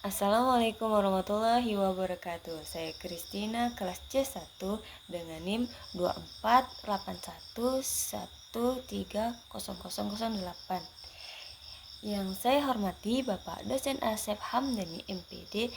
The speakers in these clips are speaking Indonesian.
Assalamualaikum warahmatullahi wabarakatuh. Saya Kristina, kelas C1 dengan NIM 2481130008. Yang saya hormati Bapak Dosen Asep Hamdani MPD,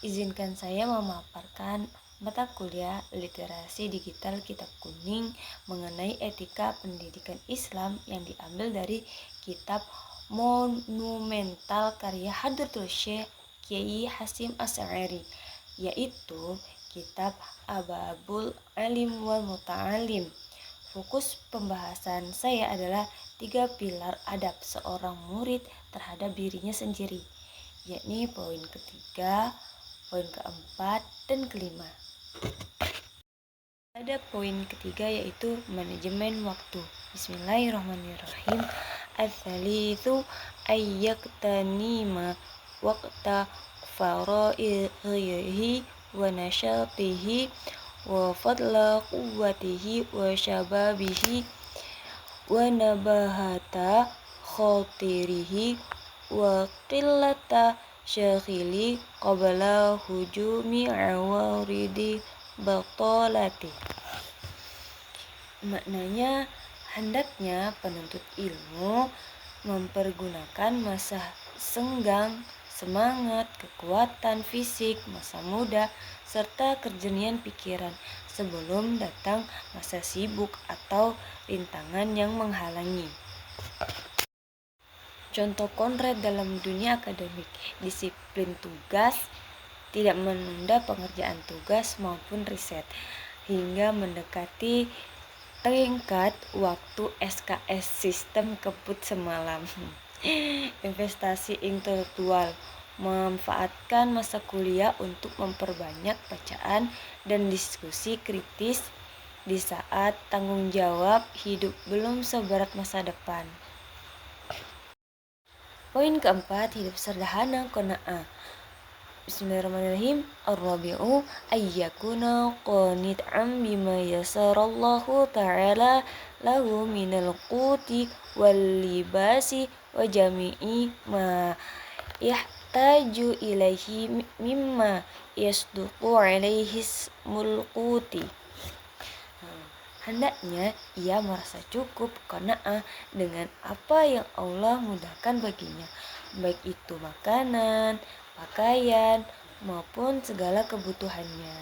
izinkan saya memaparkan mata kuliah Literasi Digital Kitab Kuning mengenai etika pendidikan Islam yang diambil dari kitab monumental karya Hadratul Syekh Kiai Hasyim Asy'ari, yaitu kitab Ababul Alim wal Muta'alim. Fokus pembahasan saya adalah 3 pilar adab seorang murid terhadap dirinya sendiri, yakni poin ketiga, poin keempat, dan kelima. Ada poin ketiga yaitu manajemen waktu. Bismillahirrahmanirrahim. Ats-tsalitsu ayyaktanima waqta faraihi wa nasyatihi wa fadla quwwatihi wa syababihi wa nabahata khotirihi wa qillata syaghili qabla hujumi awaridi batalati. Maknanya, hendaknya penuntut ilmu mempergunakan masa senggang, semangat, kekuatan fisik, masa muda, serta kejernihan pikiran sebelum datang masa sibuk atau rintangan yang menghalangi. Contoh konkret dalam dunia akademik, disiplin tugas, tidak menunda pengerjaan tugas maupun riset, hingga mendekati tingkat waktu SKS sistem kebut semalam. Investasi intelektual, memanfaatkan masa kuliah untuk memperbanyak bacaan dan diskusi kritis di saat tanggung jawab hidup belum seberat masa depan. Poin keempat, hidup sederhana qanaah. Bismillahirrahmanirrahim. Ar-rabi'u ayyakuna qanit'an bima yasarallahu ta'ala lahu minal quti wal libasi wa jami'i ma yahtaju ilaihi mimma yasduqu alaihi ismul quti. Hendaknya ia merasa cukup qanaah dengan apa yang Allah mudahkan baginya, baik itu makanan, pakaian, maupun segala kebutuhannya.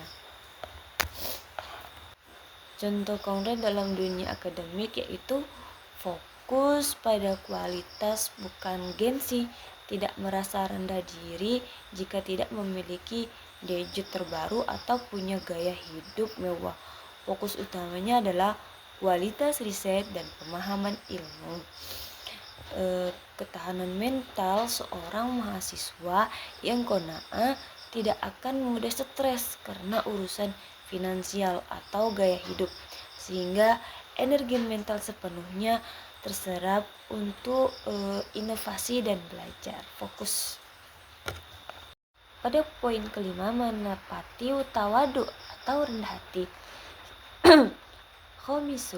Contoh konkret dalam dunia akademik yaitu fokus pada kualitas bukan gengsi, tidak merasa rendah diri jika tidak memiliki gadget terbaru atau punya gaya hidup mewah. Fokus utamanya adalah kualitas riset dan pemahaman ilmu. Ketahanan mental seorang mahasiswa yang qanaah tidak akan mudah stres karena urusan finansial atau gaya hidup, sehingga energi mental sepenuhnya terserap untuk inovasi dan belajar. Fokus. Pada poin kelima, menepati tawadu atau rendah hati. Khomisu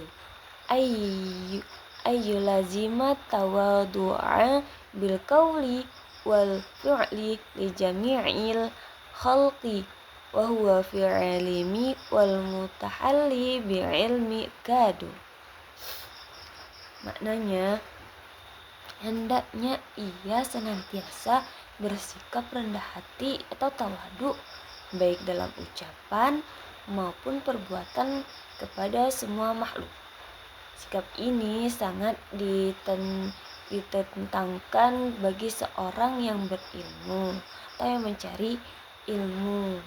ayyulazima tawadu'a bil qawli wal fi'li li jami'il khalqi wa huwa fi ilmi wal mutahalli bi ilmi kadu. Maknanya, hendaknya ia senantiasa bersikap rendah hati atau tawadu, baik dalam ucapan maupun perbuatan kepada semua makhluk. Sikap ini sangat ditentangkan bagi seorang yang berilmu atau yang mencari ilmu.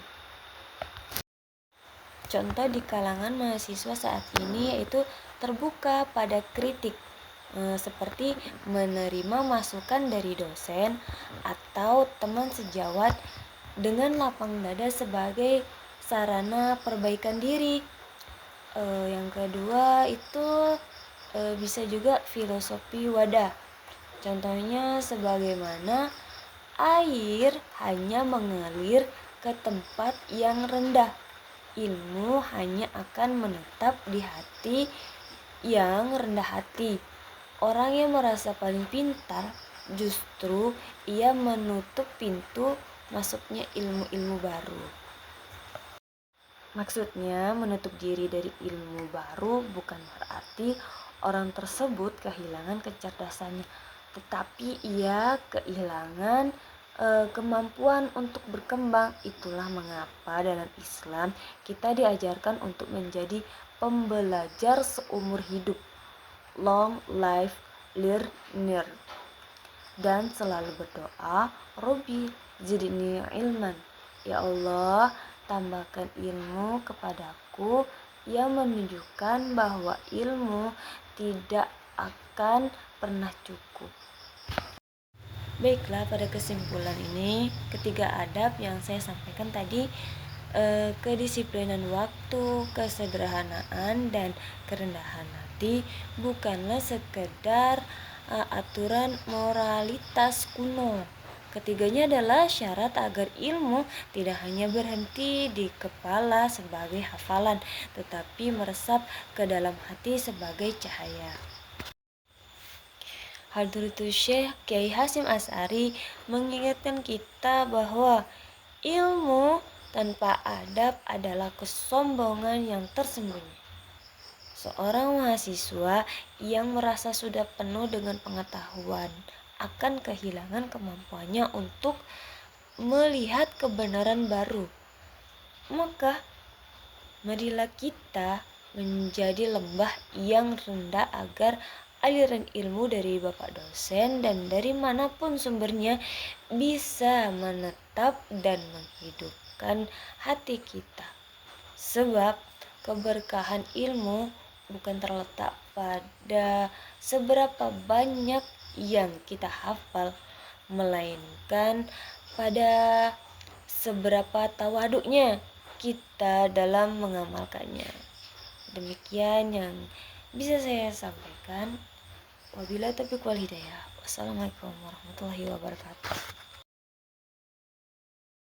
Contoh di kalangan mahasiswa saat ini yaitu terbuka pada kritik, seperti menerima masukan dari dosen atau teman sejawat dengan lapang dada sebagai sarana perbaikan diri. Yang kedua itu bisa juga filosofi wadah. Contohnya sebagaimana air hanya mengalir ke tempat yang rendah, ilmu hanya akan menetap di hati yang rendah hati. Orang yang merasa paling pintar justru ia menutup pintu masuknya ilmu-ilmu baru. Maksudnya, menutup diri dari ilmu baru bukan berarti orang tersebut kehilangan kecerdasannya, tetapi ia kehilangan kemampuan untuk berkembang. Itulah mengapa dalam Islam kita diajarkan untuk menjadi pembelajar seumur hidup, long life learner, dan selalu berdoa, Robbi zidni ilman, ya Allah tambahkan ilmu kepadaku, yang menunjukkan bahwa ilmu tidak akan pernah cukup. Baiklah, pada kesimpulan ini, ketiga adab yang saya sampaikan tadi, kedisiplinan waktu, kesederhanaan, dan kerendahan hati bukanlah sekedar aturan moralitas kuno. Ketiganya adalah syarat agar ilmu tidak hanya berhenti di kepala sebagai hafalan, tetapi meresap ke dalam hati sebagai cahaya. Hadratus Syekh Kiai Hasyim Asy'ari mengingatkan kita bahwa ilmu tanpa adab adalah kesombongan yang tersembunyi. Seorang mahasiswa yang merasa sudah penuh dengan pengetahuan akan kehilangan kemampuannya untuk melihat kebenaran baru. Maka marilah kita menjadi lembah yang rendah agar aliran ilmu dari Bapak dosen dan dari manapun sumbernya bisa menetap dan menghidupkan hati kita. Sebab keberkahan ilmu bukan terletak pada seberapa banyak yang kita hafal, melainkan pada seberapa tawaduknya kita dalam mengamalkannya. Demikian yang bisa saya sampaikan. Wabillahi taufiq wal hidayah. Wassalamualaikum warahmatullahi wabarakatuh.